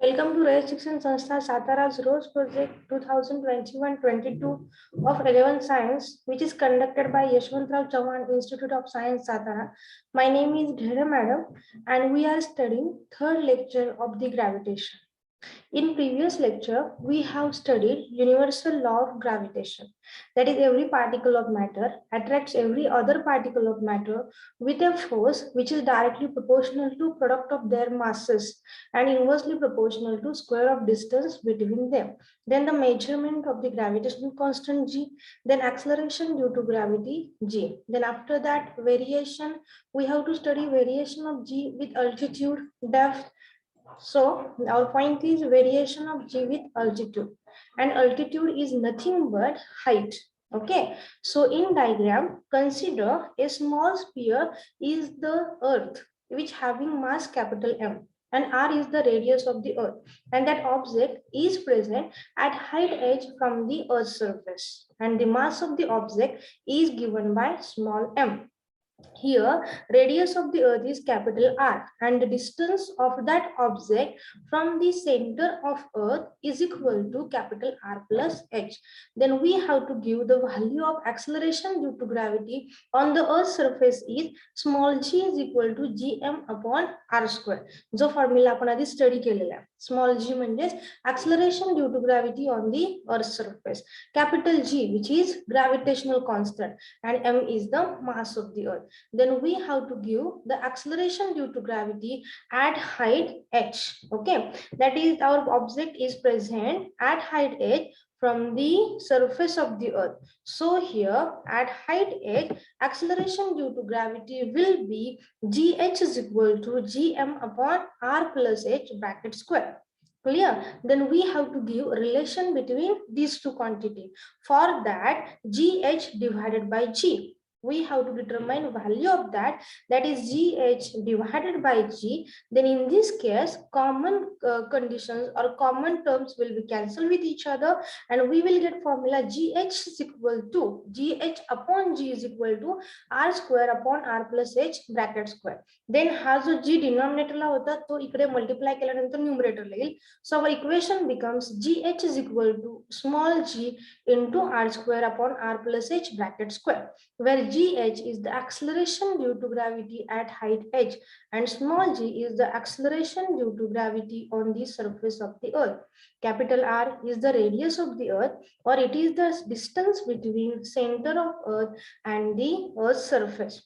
Welcome to Race Shikshan Sanstha Satara's Rose Project 2021-22 of Relevant Science, which is conducted by Yashwantrao Chavan Institute of Science Satara. My name is Dhere Madam, and we are studying third lecture of the gravitation. In previous lecture, we have studied universal law of gravitation. That is, every particle of matter attracts every other particle of matter with a force which is directly proportional to product of their masses and inversely proportional to square of distance between them. Then the measurement of the gravitational constant g, then acceleration due to gravity g. Then after that, variation, we have to study variation of g with altitude, depth. So our point is variation of g with altitude, and altitude is nothing but height. Okay, so in diagram, consider a small sphere is the earth, which having mass capital M, and r is the radius of the earth, and that object is present at height h from the earth's surface, and the mass of the object is given by small m. Here, radius of the earth is capital R, and the distance of that object from the center of earth is equal to capital R plus h. Then we have to give the value of acceleration due to gravity on the earth's surface is small g is equal to gm upon r square. जो formula आपण आधी study केलेला आहे. Small g म्हणजे acceleration due to gravity on the earth's surface. Capital G, which is gravitational constant, and m is the mass of the earth. Then we have to give the acceleration due to gravity at height h. Okay, that is our object is present at height h from the surface of the earth. So here at height h, acceleration due to gravity will be gh is equal to gm upon r plus h bracket square. Clear? Then we have to give relation between these two quantities. For that, gh divided by g, we have to determine value of that is gh divided by g. Then in this case, common conditions or common terms will be cancelled with each other, and we will get formula gh is equal to gh upon g is equal to r square upon r plus h bracket square. Then हा जो g denominator ला होता तो इकडे multiply केल्यानंतर numerator ला येईल. So our equation becomes gh is equal to small g into r square upon r plus h bracket square, where gh is the acceleration due to gravity at height h, and small g is the acceleration due to gravity on the surface of the earth. Capital R is the radius of the earth, or it is the distance between center of earth and the earth's surface.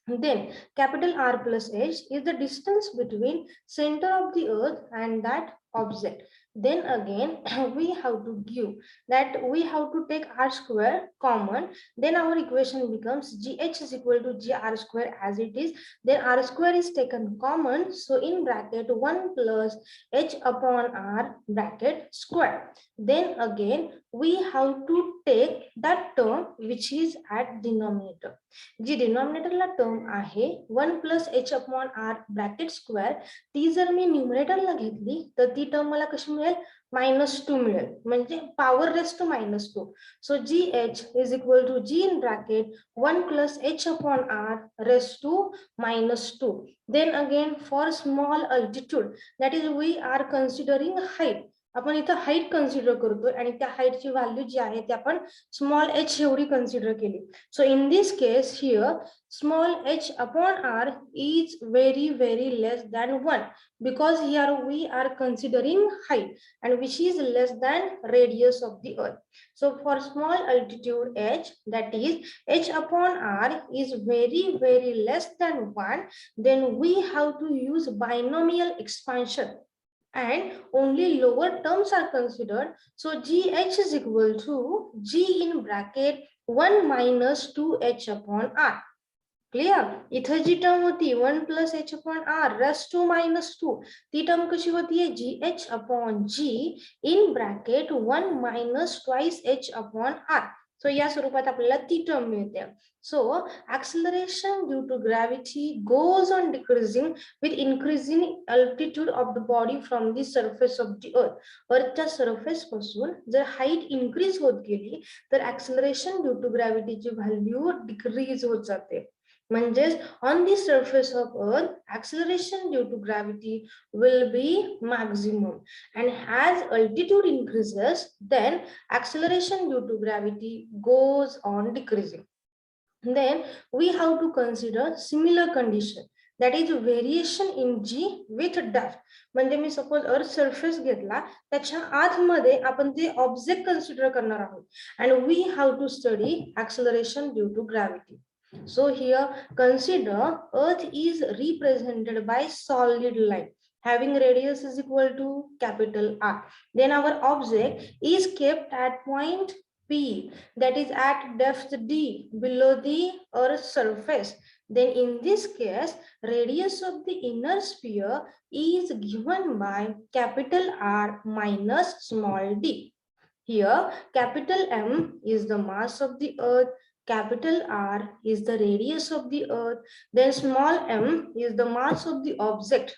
Then capital R plus h is the distance between center of the earth and that object. Then again, we have to give that we have to take r square common. Then our equation becomes gh is equal to gr square as it is. Then r square is taken common. So in bracket 1 plus h upon r bracket square. Then again, we have to take that term which is at denominator. जी डिनॉमिनेटरला term आहे 1 plus h upon r bracket square, ती जर मी न्यूमरेटरला घेतली तर ती term मला कशी मिळेल -2 मिळेल, म्हणजे power raise to -2. So gh is equal to g in bracket 1 plus h upon r raise to -2. Then again for small altitude, that is we are considering height. आपण इथं हाईट कन्सिडर करतोय आणि त्या हाईटची व्हॅल्यू जी आहे ती आपण small h एवढी consider केली. So in this case here small h upon r is very less than 1, because here we are considering height and which is less than radius of the earth. So for small altitude h, that is h upon r is very less than 1, then we have to use binomial expansion and only lower terms are considered. So gh is equal to g in bracket 1 minus 2h upon r. Clear? इथे जी term होती 1 plus h upon r raise to -2, ती term कशी होती gh upon g in bracket 1 minus twice h upon r. So या स्वरूपात आपल्याला ती टर्म मिळते. So acceleration due to gravity goes on decreasing with increasing altitude of the body from the surface of the earth. अर्थच्या surface पासून जर height increase होत गेली तर acceleration due to gravity ची व्हॅल्यू डिक्रीज होत जाते. म्हणजेच on the surface of earth acceleration due to gravity will be maximum, and as altitude increases then acceleration due to gravity goes on decreasing. Then we have to consider similar condition, that is variation in g with depth. म्हणजे मी suppose earth surface घेतला, त्याच्या आतमध्ये आपण ते object consider करणार आहोत, and we have to study acceleration due to gravity. So here consider earth is represented by solid line having radius is equal to capital R. Then our object is kept at point P, that is at depth D below the earth's surface. Then in this case radius of the inner sphere is given by capital R minus small d. Here capital M is the mass of the earth, capital R is the radius of the earth, then small m is the mass of the object.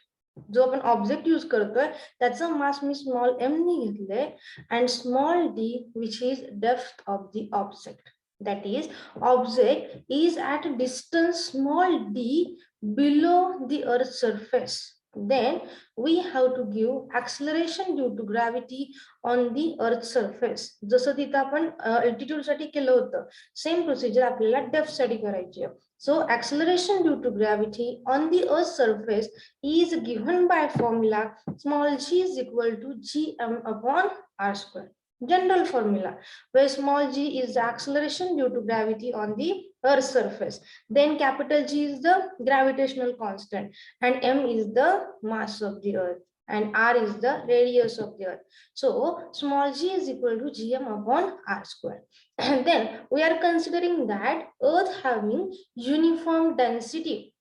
जो आपण object use करतोय त्याचा मास मी small M ने घेतले, and small d which is depth of the object. That is object is at distance small d below the earth's surface. Then we have to give acceleration due to gravity on the earth's surface. जसं तिथं आपण altitude साठी केलं होतं same procedure आपल्याला depth साठी करायची आहे. So acceleration due to gravity on the earth's surface is given by formula small g is equal to gm upon r square. General formula where small g is the acceleration due to gravity on the earth's surface, then capital G is the gravitational constant, and m is the mass of the earth, and r is the radius of the earth. So small g is equal to gm upon r square. And then we are considering that earth having uniform density.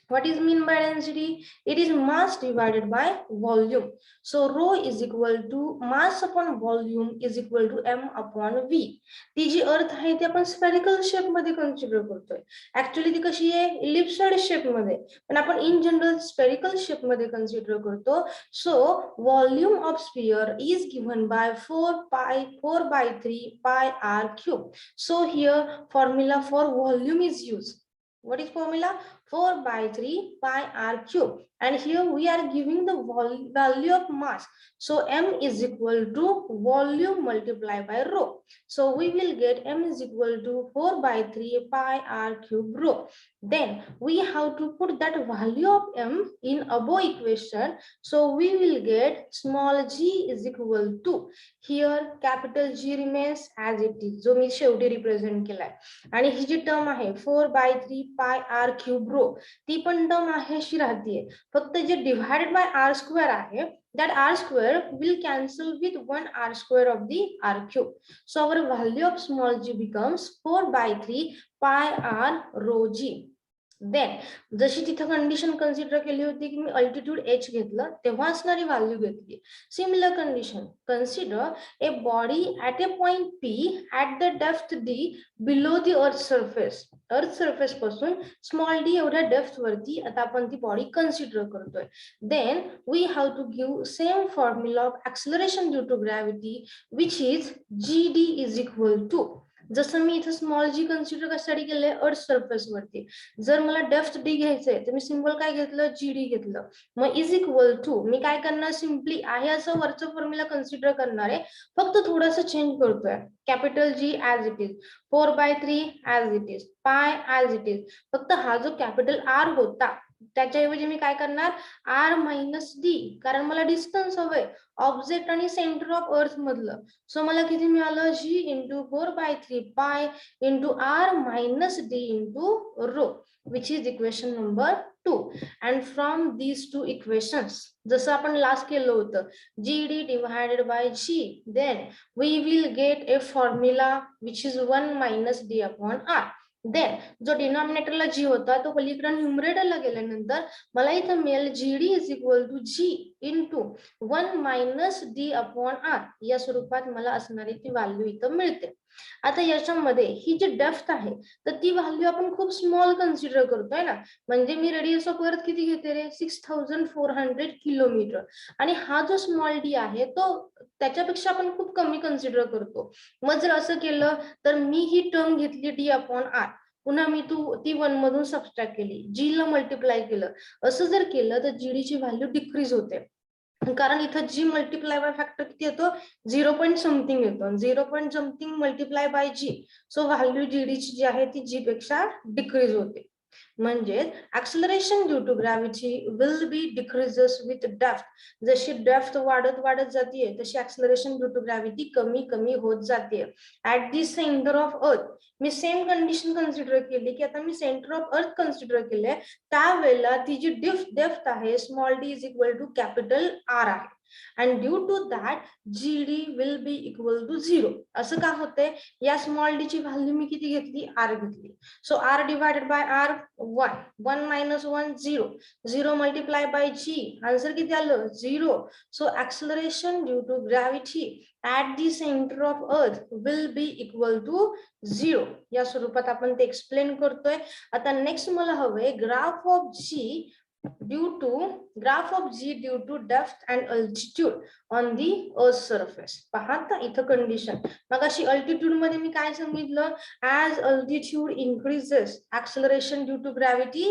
What is mean by density? It is mass divided by volume. So rho is equal to mass upon volume is equal to m upon v. ती जी अर्थ आहे ती आपण spherical shape मध्ये consider करतोय. Actually ती कशी आहे इलिप्सॉइड शेप मध्ये, पण आपण इन जनरल स्फेरिकल शेप मध्ये कन्सिडर करतो. So volume of sphere is given bye 4/3 pi r cube. So here formula for volume is used. What is formula? 4/3 pi r cube, and here we are giving the value of mass. So m is equal to volume multiplied by rho. So we will get m is equal to 4/3 pi r cube rho. Then we have to put that value of m in above equation. So we will get small g is equal to, here capital G remains as it is, जो मी शेवटी represent केलाय, आणि ही जी term आहे 4/3 pi r cube rho ती पण term आहे अशी राहतीये, फक्त J divided by r square आहे that r square will cancel with 1 r square of the r cube. So our value of small g becomes 4/3 pi r rho g. Then जशी तिथं condition consider केली होती की मी altitude h घेतलं तेव्हा असणारी value घेतली. Similar condition consider a body at a point p at the depth d below the earth surface. Earth surface पासून स्मॉल d एवढ्या डेप्थ वरती आता आपण ती बॉडी कन्सिडर करतोय. Then we have to give same formula of acceleration due to gravity which is gd is equal to, जसं मी इथं स्मॉल जी कन्सिडर कशासाठी केलंय अर्थ सरफेस वरती, जर मला डेप्थ डी घ्यायचंय तर मी सिंबल काय घेतलं जीडी घेतलं, मग इज इक्वल टू मी काय करणार सिम्पली आहे असं वरचं फॉर्म्युला कन्सिडर करणार आहे, फक्त थोडंसं चेंज करतोय. Capital G as it is, 4/3 as it is, pi as it is, फक्त हा जो कॅपिटल आर होता त्याच्याऐवजी मी काय करणार आर मायनस डी, कारण मला डिस्टन्स हवंय ऑब्जेक्ट आणि सेंटर ऑफ अर्थ मधलं. सो मला किती मिळालं जी into 4/3 pi into r minus d into rho, which is equation number 2. And from these two equations, जसं आपण लास्ट केलं होतं gd divided by g, then we will get a formula which is 1 minus d upon r. Then जो डिनॉमिनेटरला जी होता तो पलीकडे न्यूमरेटरला गेल्यानंतर मला इथं मिळेल gd is equal to g into 1 minus d upon r, या स्वरूपात मला असणारी ती व्हॅल्यू इथं मिळते. आता याच्यामध्ये ही जी डेप्थ आहे तर ती व्हॅल्यू आपण खूप स्मॉल कन्सिडर करतोय ना, म्हणजे मी रेडियस ऑफ अर्थ किती घेते रे 6400 किलोमीटर, आणि हा जो स्मॉल डी आहे तो त्याच्यापेक्षा आपण खूप कमी कन्सिडर करतो. मग जर असं केलं तर मी ही टर्म घेतली डी अपॉन आर, पुन्हा मी ती 1 मधून सबट्रॅक्ट केली, G ला मल्टिप्लाय केलं, असं जर केलं तर GD ची व्हॅल्यू डिक्रीज होते, कारण इथं G मल्टिप्लाय बाय फॅक्टर किती येतो, 0 पॉईंट समथिंग येतो, 0 point something multiply by G, so value GD ची जी आहे ती G पेक्षा डिक्रीज होते. म्हणजे acceleration due to gravity will be decreases with depth, जशी डेप्थ वाढत वाढत जाते तशी ऍक्सलरेशन ड्यू टू ग्रॅव्हिटी कमी कमी होत जाते. ऍट दी सेंटर ऑफ अर्थ मी सेम कंडिशन कन्सिडर केली की आता मी सेंटर ऑफ अर्थ कन्सिडर केले, त्यावेळेला ती जी डेप्थ आहे small d is equal to capital r आहे, and due to that GD will be equal to 0. असं का होते, या स्मॉल डी ची व्हॅल्यू मी किती घेतली, आर घेतली, so r divided by r 1, 1 minus 1 0, 0 multiply by G, answer किती आलं 0. So acceleration due to gravity at the center of earth will be equal to 0. या स्वरूपात आपण ते एक्सप्लेन करतोय. आता नेक्स्ट मला हवंय graph of G due to depth and altitude on the earth surface. पहा इथं कंडिशन, मग अशी अल्टिट्यूड मध्ये मी काय सांगितलं, as altitude increases acceleration due to gravity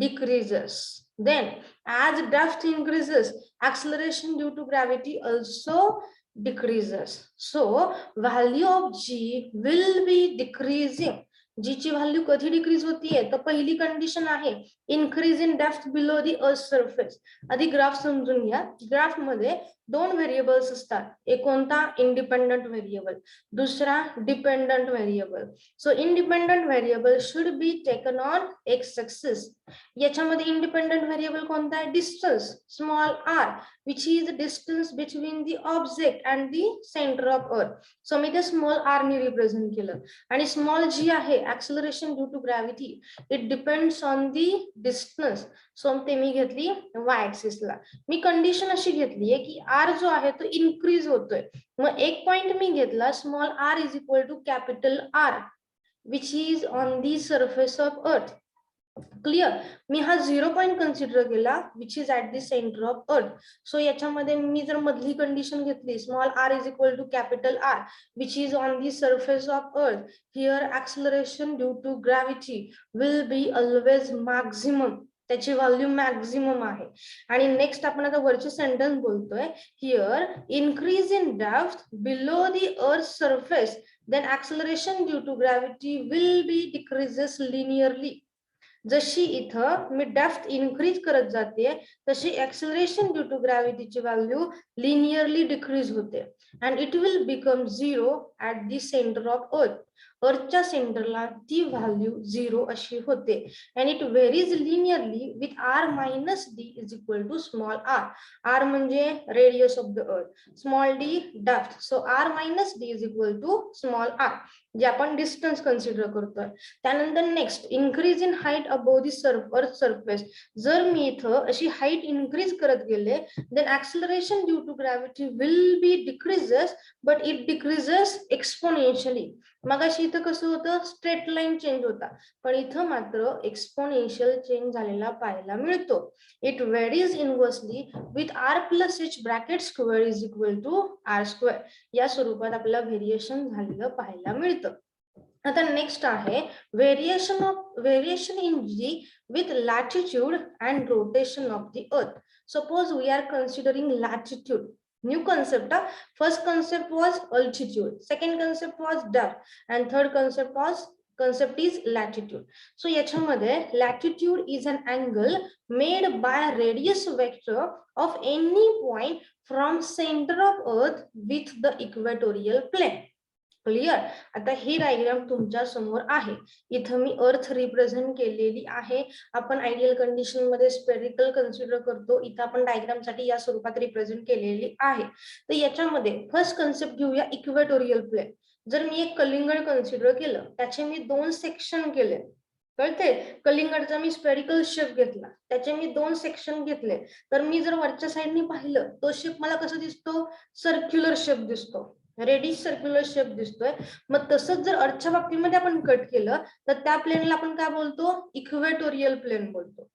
decreases, then as depth increases acceleration due to gravity also decreases, so value of G will be decreasing. G ची value कधी decrease होतीये, तर पहिली कंडिशन आहे increase in depth below the earth surface. आधी graph समजून घ्या, graph मध्ये 2 व्हेरिएबल्स असतात, एक कोणता इंडिपेंडंट व्हेरिएबल, दुसरा dependent variable. So independent variable should be taken on x axis. याच्यामध्ये इंडिपेंडंट व्हेरिएबल कोणता आहे, distance small r, which is the distance between the object and the center of earth. So मी ते small R ने represent केलं, आणि small जी आहे acceleration due to gravity it depends on the distance, so ते मी घेतली y axis ला. मी condition अशी घेतली आहे की r जो आहे तो इन्क्रीज होतोय, मग एक पॉइंट मी घेतला small r is equal to capital R which is on the surface of earth. Clear, मी हा 0 पॉइंट कन्सिडर केला which is at the centre of earth. So याच्यामध्ये मी जर मधली कंडिशन घेतली small r is equal to capital R which is on the surface of earth, here acceleration due to gravity will be always maximum, त्याची value maximum आहे. आणि next आपण आता वरचे सेंटेन्स बोलतोय, here increase in depth below the earth surface then acceleration due to gravity will be decreases linearly. जशी इथं मी डेप्थ इन्क्रीज करत जाते तशी एक्सेलरेशन ड्यू टू ग्रॅव्हिटीची व्हॅल्यू लिनियरली डिक्रीज होते, and it will become 0 at the centre of earth. अर्थच्या सेंटरला ती व्हॅल्यू 0 अशी होते, and it varies linearly with r minus d is equal to small r. r म्हणजे radius of the earth, small d depth, so r minus d is equal to small r, जे आपण distance consider करतोय. त्यानंतर next increase in height above the earth surface. जर मी इथं अशी height increase करत गेले then acceleration due to gravity will be decreases, but it decreases exponentially. मग अशी इथं कसं होतं, स्ट्रेट लाईन चेंज होता, पण इथं मात्र एक्सपोनेन्शियल चेंज झालेला पाहायला मिळतो. It varies inversely with r plus h bracket square is equal to r square. या स्वरूपात आपल्याला व्हेरिएशन झालेलं पाहायला मिळतं. आता नेक्स्ट आहे variation in G with latitude and rotation of the earth. Suppose we are considering latitude, new concept. First concept was altitude, second concept was depth, and third concept is latitude. So याच्यामध्ये latitude is an angle made by radius vector of any point from center of earth with the equatorial plane. Clear. आता ही diagram तुमच्या समोर आहे, इथं मी earth represent केलेली आहे. आपण ideal condition मध्ये स्पेरिकल कन्सिडर करतो, इथं आपण डायग्राम साठी या स्वरूपात रिप्रेझेंट केलेली आहे. तर याच्यामध्ये फर्स्ट कन्सेप्ट घेऊया इक्वेटोरियल प्लेन. जर मी एक कलिंगड कन्सिडर केलं, त्याचे मी 2 सेक्शन केले, कळते, कलिंगडचा मी स्पेरिकल शेप घेतला, त्याचे मी 2 सेक्शन घेतले, तर मी जर वरच्या साईडनी पाहिलं तो शेप मला कसा दिसतो, सर्क्युलर शेप दिसतो, रेडिश सर्क्युलर शेप दिसतोय. मग तसंच जर अर्थच्या बाबतीमध्ये आपण कट केलं तर त्या प्लेनला आपण काय बोलतो, इक्वेटोरियल प्लेन बोलतो.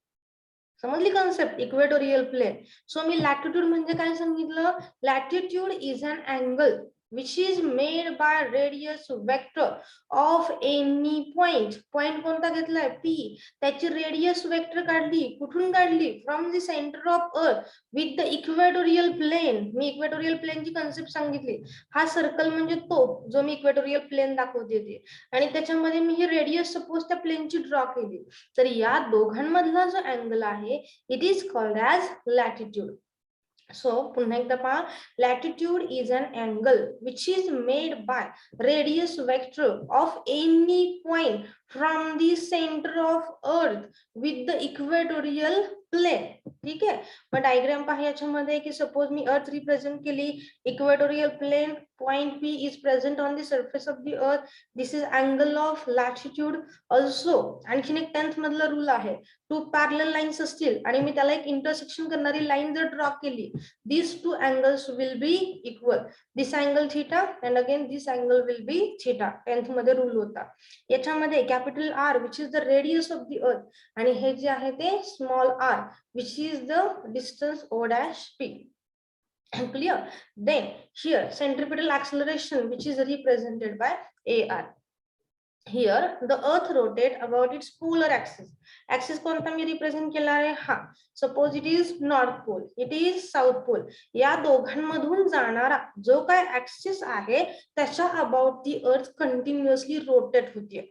समजली कॉन्सेप्ट, इक्वेटोरियल प्लेन. सो मी लॅटिट्यूड म्हणजे काय सांगितलं, latitude is an angle which is made by radius vector of any point. Point कोणता घेतलाय P, त्याची रेडियस वेक्टर काढली, कुठून काढली, from the centre of earth with the equatorial plane. मी इक्वेटोरियल प्लेनची कन्सेप्ट सांगितली. हा सर्कल म्हणजे तो जो मी इक्वेटोरियल प्लेन दाखवते ते, आणि त्याच्यामध्ये मी ही रेडियस सपोज त्या प्लेनची ड्रॉ केली, तर या दोघांमधला जो अँगल आहे it is called as latitude. So पुन्हा एकदा पहा, latitude is an angle which is made by radius vector of any point from the center of earth with the equatorial plane. ठीक आहे. मग डायग्राम पहा याच्यामध्ये की सपोज मी अर्थ रिप्रेझेंट केली, equatorial plane, point P is present on the surface of the earth. This is angle of latitude. Also आणखीन एक 10th मधला रूल आहे, टू पॅरलल लाईन्स असतील आणि मी त्याला एक इंटरसेक्शन करणारी लाईन जर ड्रॉ केली, these two angles will be equal. This angle theta and again this angle will be theta. 10th मध्ये रूल होता. याच्यामध्ये capital R which is the radius of the earth आणि हे जे आहे ते small r which is the distance O dash P. Clear? Then here centripetal acceleration which is represented by AR. Here the earth rotate about its polar axis. Axis कोणता मी represent केला आहे, हा suppose it is north pole, it is south pole. या दोघांमधून जाणारा जो काय axis आहे त्याच्या अबाउट दी अर्थ कंटिन्युअसली रोटेट होते.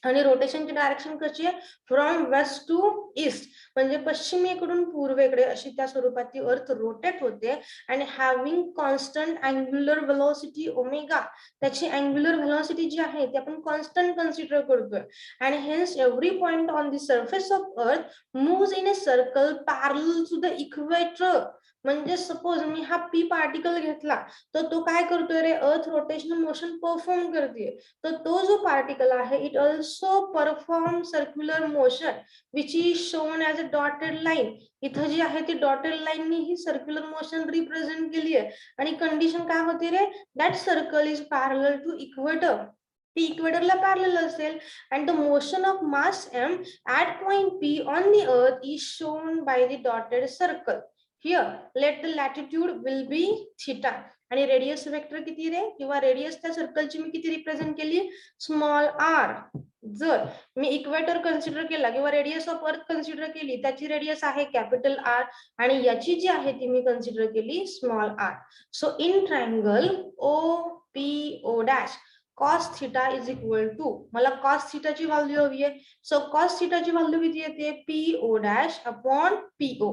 आणि रोटेशनची डायरेक्शन कशी आहे, फ्रॉम वेस्ट टू ईस्ट, म्हणजे पश्चिमेकडून पूर्वेकडे अशी त्या स्वरूपात ती अर्थ रोटेट होते. आणि having constant angular velocity omega, त्याची अँग्युलर व्हेलॉसिटी जी आहे ती आपण कॉन्स्टंट कन्सिडर करतोय. आणि hence every point on the surface of earth moves in a circle parallel to the equator. म्हणजे सपोज मी हा पी पार्टिकल घेतला तर तो काय करतोय रे, अर्थ रोटेशनल मोशन परफॉर्म करते. तर तो जो पार्टिकल आहे it also perform circular motion which is shown as a dotted line. इथं जी आहे ती डॉटेड लाईननी ही सर्क्युलर मोशन रिप्रेझेंट केली आहे. आणि कंडिशन काय होती रे, that circle is parallel to equator. ती इक्वेटरला पॅरलल असेल. And the motion of mass m at point P on the earth is shown by the dotted circle. Here let the latitude will be theta आणि radius vector किती रे, किंवा radius त्या सर्कलची मी किती represent केली, small r. जर मी equator consider केला किंवा रेडियस ऑफ अर्थ कन्सिडर केली, त्याची रेडियस आहे कॅपिटल R आणि याची जी आहे ती मी कन्सिडर केली small r. So in triangle OPO dash cos theta is equal to, मला cos theta ची व्हॅल्यू हवी आहे. सो cos theta ची व्हॅल्यू किती येते, PO डॅश अपॉन PO,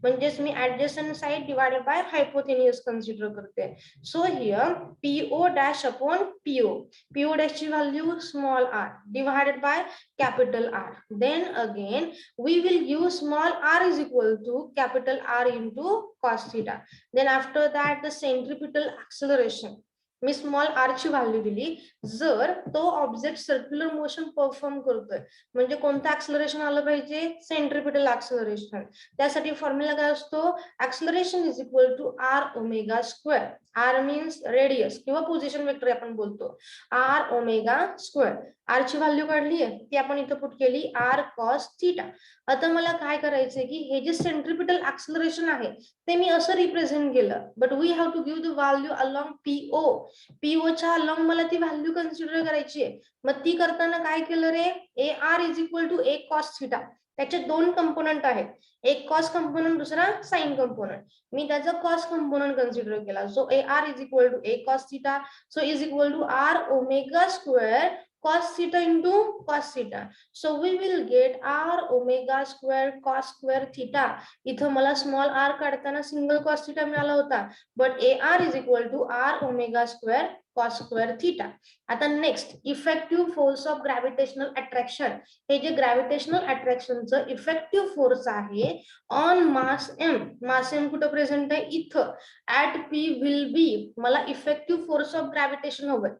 म्हणजेच मी adjacent side divided by hypotenuse consider करते. So here PO dash upon PO dash ची value small r divided by capital R. Then again we will use small r is equal to capital R into cos theta. Then after that the centripetal acceleration, me small r ची value दिली. जर तो object circular motion perform करतोय म्हणजे कोणतं acceleration आलं पाहिजे, centripetal acceleration. त्यासाठी फॉर्म्युला काय असतो, acceleration is equal to r omega square. r means radius किंवा पोझिशन वेक्टर आपण बोलतो, r ओमेगा स्क्वेअर. r ची व्हॅल्यू काढली आहे ती आपण इथं पुट केली r cos थीटा. आता मला काय करायचंय की हे जे सेंट्रिपिटल ऍक्सलरेशन आहे ते मी असं रिप्रेझेंट केलं, but we have to give the value along PO च्या अलॉंग मला ती व्हॅल्यू कन्सिडर करायची आहे. मग ती करताना काय केलं रे, AR is equal to A cos theta. त्याचे दोन कंपोनंट आहेत, एक कॉस कंपोनंट दुसरा साइन कंपोनंट. मी त्याचा कॉस कंपोनंट कन्सिडर केला. So AR is equal to A cos theta, so is equal to R omega square cos theta into cos theta. So we will get r omega square cos square theta. इथं मला small r काढताना single cos theta मिळाला होता, but AR is equal to r omega square cos square theta. आता next effective force of gravitational attraction. हे जे gravitational अट्रॅक्शनचं effective force आहे on mass m. Mass m कुठं प्रेझेंट आहे, इथं. ऍट P विल बी, मला इफेक्टिव्ह फोर्स ऑफ ग्रॅव्हिटेशन हवंय.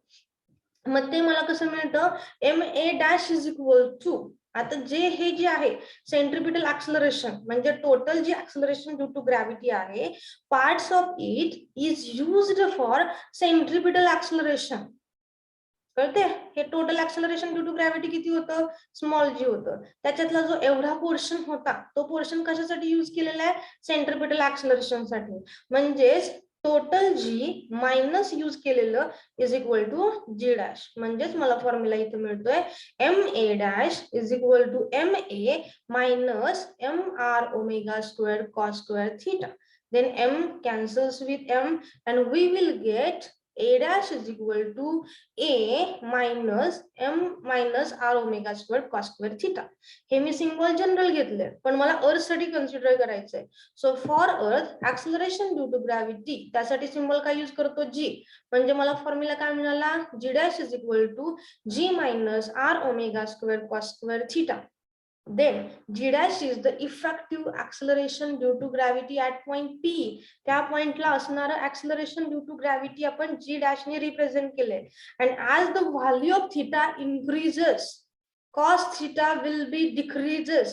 मग ते मला कसं मिळतं, MA dash is equal to, आता हे जे आहे सेंट्रिपिटल ऍक्सलरेशन म्हणजे total g acceleration due to gravity आहे, parts of it is used for centripetal acceleration. कळते, हे total acceleration due to gravity किती होतं, स्मॉल जी होतं. त्याच्यातला जो एवढा पोर्शन होता तो पोर्शन कशासाठी यूज केलेला आहे, सेंट्रिपिटल ऍक्सलरेशन साठी. म्हणजेच टोटल जी मायनस यूज केलेलं is equal to g dash. म्हणजेच मला फॉर्म्युला इथे मिळतोय m a dash is equal to m a minus m r omega square cos square theta. Then m cancels with m and we will get a dash is equal to a minus m minus r omega squared cos square theta. हे मी symbol general घेतले पण मला अर्थ साठी consider करायचंय. So for earth acceleration due to gravity त्यासाठी symbol काय use करतो जी. म्हणजे मला फॉर्म्युला काय मिळाला g dash is equal to g minus R omega square cos square theta. Then g dash is the effective acceleration due to gravity at point P. त्या पॉइंटला असणारं acceleration due to gravity आपण g dash ने represent केले. And as the value of theta increases, cos theta will be decreases.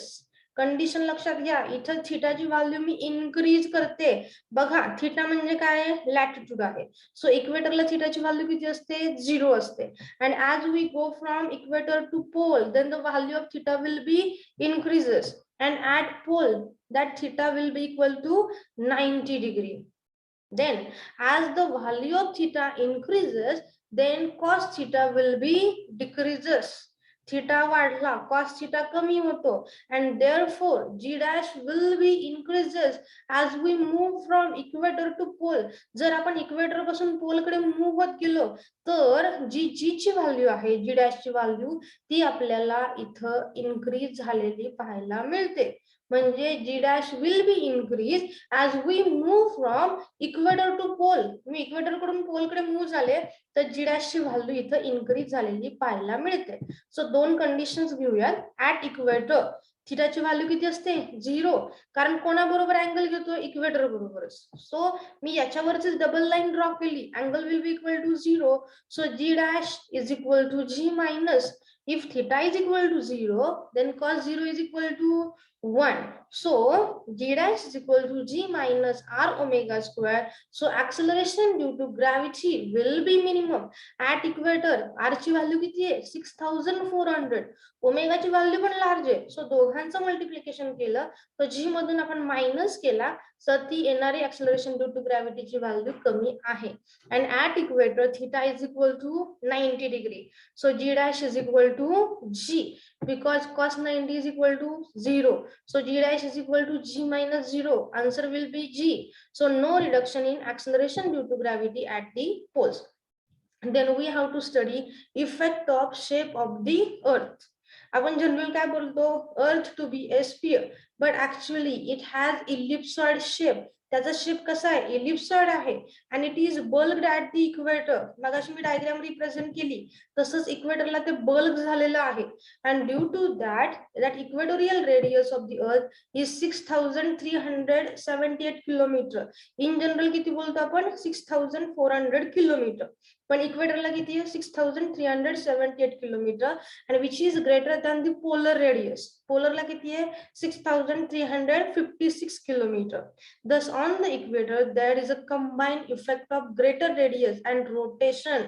Condition लक्षात घ्या, इथं थीटाची value मी increase करते. बघा थीटा म्हणजे काय, लॅटिट्यूड आहे. सो इक्वेटरला थीटाची व्हॅल्यू किती असते, 0 असते. And as we go from equator to pole, then the value of theta will be increases. And at pole, that theta will be equal to 90 degree. Then as the value of theta increases, then cos theta will be decreases. Theta वाढला, cos theta कमी होतो. And therefore g dash will be increases as we move from equator to pole. जर आपण equator पासून pole कडे move होत गेलो तर जी ची व्हॅल्यू आहे, जी डॅश ची व्हॅल्यू ती आपल्याला इथं इन्क्रीज झालेली पाहायला मिळते. म्हणजे g dash will be increase as we move from equator to pole. मी इक्वेटर कडून पोल कडे मूव्ह झाले तर जी डॅश ची व्हॅल्यू इथं इन्क्रीज झालेली पाहायला मिळते. सो दोन कंडिशन्स घेऊयात. ऍट इक्वेटर थीटाची व्हॅल्यू किती असते, 0. कारण कोणाबरोबर अँगल घेतो, इक्वेटर बरोबरच. सो मी याच्यावरच डबल लाईन ड्रॉ केली, angle will be equal to 0. So g dash is equal to g minus, if theta is equal to 0, then cos 0 is equal to 1. So g dash is equal to g minus r omega square. So acceleration due to gravity will be minimum at equator. r ची value किती आहे, 6400. Omega ची value पण large आहे. So दोघांचं multiplication केलं तर जी मधून आपण मायनस केला तर ती येणारी acceleration due to gravity ची व्हॅल्यू कमी आहे. And at equator theta is equal to 90 degree. So g dash is equal to g because cos 90 is equal to 0. So g dash is equal to g minus 0. Answer will be g. So no reduction in acceleration due to gravity at the poles. And then we have to study effect of shape of the earth. आपण general काय बोलतो, earth to be a sphere, but actually it has ellipsoid shape. त्याचा shape कसा आहे, ellipsoid आहे. आणि it is bulged at the equator. मगाशी मी डायग्राम रिप्रेझेंट केली तसंच इक्वेटरला ते बल्क झालेलं आहे. And due to that equatorial radius of the earth is 6378 kilometre. In general किती बोलतो आपण, 6400 किलोमीटर. पण इक्वेटरला किती आहे, 6378 किलोमीटर. आणि which is greater than the polar radius. पोलरला किती आहे, 6356 kilometre. Thus on the equator there is a combined effect of greater radius and rotation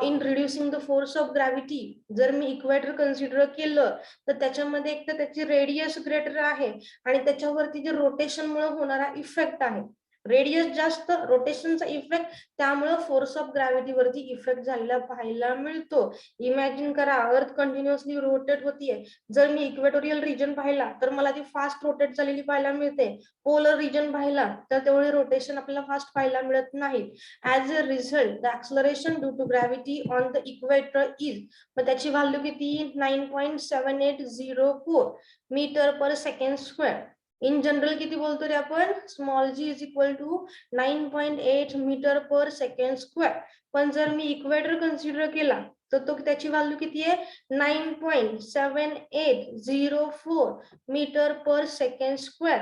in reducing the force of gravity. जर मी इक्वेटर कन्सिडर केलं तर त्याच्यामध्ये एक तर त्याची रेडियस ग्रेटर आहे आणि त्याच्यावरती जे रोटेशन मुळे होणारा इफेक्ट आहे. रेडियस जास्त, रोटेशनचा इफेक्ट, त्यामुळे फोर्स ऑफ ग्रॅव्हिटी वरती इफेक्ट झालेला पाहायला मिळतो. इमॅजिन करा, अर्थ कंटिन्युअसली रोटेट होतीये. जर मी इक्वेटोरियल रिजन पाहिला तर मला ती फास्ट रोटेट झालेली पाहायला मिळते. पोलर रिजन पाहिला तर तेवढे रोटेशन आपल्याला फास्ट पाहायला मिळत नाही. As a result the acceleration due to gravity on the equator is, मग त्याची व्हॅल्यू किती, 9.7804 metre per second square. In general किती बोलतो रे आपण, small g is equal to 9.8 metre per second square. पण जर मी इक्वेटर कन्सिडर केला तर तो त्याची व्हॅल्यू किती आहे, 9.7804 मीटर पर सेकंड स्क्वेअर.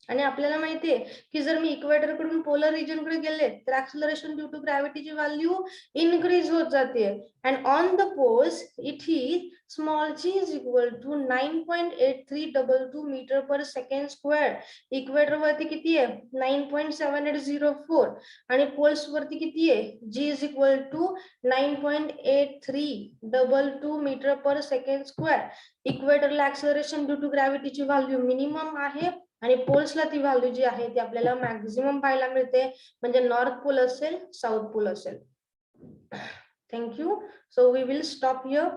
आणि आपल्याला माहितीये की जर मी इक्वेटर कडून पोलर रिजन कडे गेले तर ऍक्सलरेशन ड्यू टू ग्रॅव्हिटीची व्हॅल्यू इन्क्रीज होत जाते. And on the poles it is small g is equal to 9.8322 metre per second square. Equator वरती किती आहे, 9.7804 आणि पोल्स वरती किती आहे, g is equal to 9.8322 metre per second square. इक्वेटरला ऍक्सलरेशन ड्यू टू ग्रॅव्हिटीची व्हॅल्यू मिनिमम आहे आणि पोल्सला ती व्हॅल्यू जी आहे ती आपल्याला मॅक्झिमम पाहायला मिळते, म्हणजे नॉर्थ पोल असेल, साऊथ पोल असेल. Thank you. So we will stop here.